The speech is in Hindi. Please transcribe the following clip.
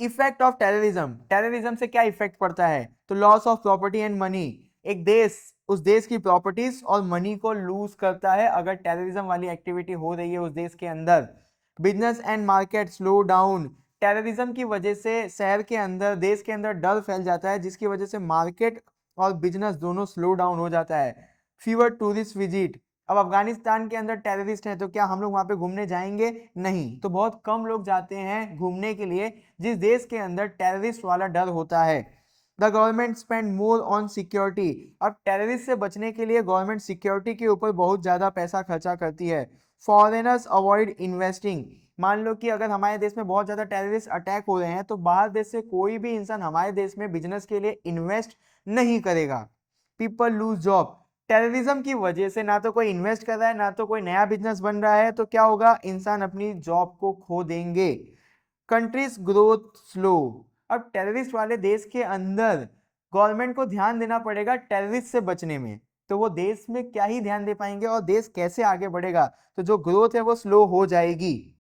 इफेक्ट ऑफ टेररिज्म, टेररिज्म से क्या इफेक्ट पड़ता है? तो loss of property and money, एक देश उस देश की प्रॉपर्टीज और मनी को लूज करता है अगर टेररिज्म वाली एक्टिविटी हो रही है उस देश के अंदर। Business and market slow down, terrorism की वजह से शहर के अंदर, देश के अंदर डर फैल जाता है जिसकी वजह से मार्केट और बिजनेस दोनों स्लो डाउन हो जाता है। फीवर टूरिस्ट विजिट, अब अफगानिस्तान के अंदर टेररिस्ट हैं तो क्या हम लोग वहां पे घूमने जाएंगे? नहीं, तो बहुत कम लोग जाते हैं घूमने के लिए जिस देश के अंदर टेररिस्ट वाला डर होता है। The government spend more on security, अब टेररिस्ट से बचने के लिए गवर्नमेंट सिक्योरिटी के ऊपर बहुत ज्यादा पैसा खर्चा करती है। फॉरेनर्स अवॉइड इन्वेस्टिंग, मान लो कि अगर हमारे देश में बहुत ज्यादा टेररिस्ट अटैक हो रहे हैं तो बाहर देश से कोई भी इंसान हमारे देश में बिजनेस के लिए इन्वेस्ट नहीं करेगा। पीपल लूज जॉब, टेररिज्म की वजह से ना तो कोई इन्वेस्ट कर रहा है ना तो कोई नया बिजनेस बन रहा है, तो क्या होगा? इंसान अपनी जॉब को खो देंगे। कंट्रीज ग्रोथ स्लो, अब टेररिस्ट वाले देश के अंदर गवर्नमेंट को ध्यान देना पड़ेगा टेररिस्ट से बचने में, तो वो देश में क्या ही ध्यान दे पाएंगे और देश कैसे आगे बढ़ेगा? तो जो ग्रोथ है वो स्लो हो जाएगी।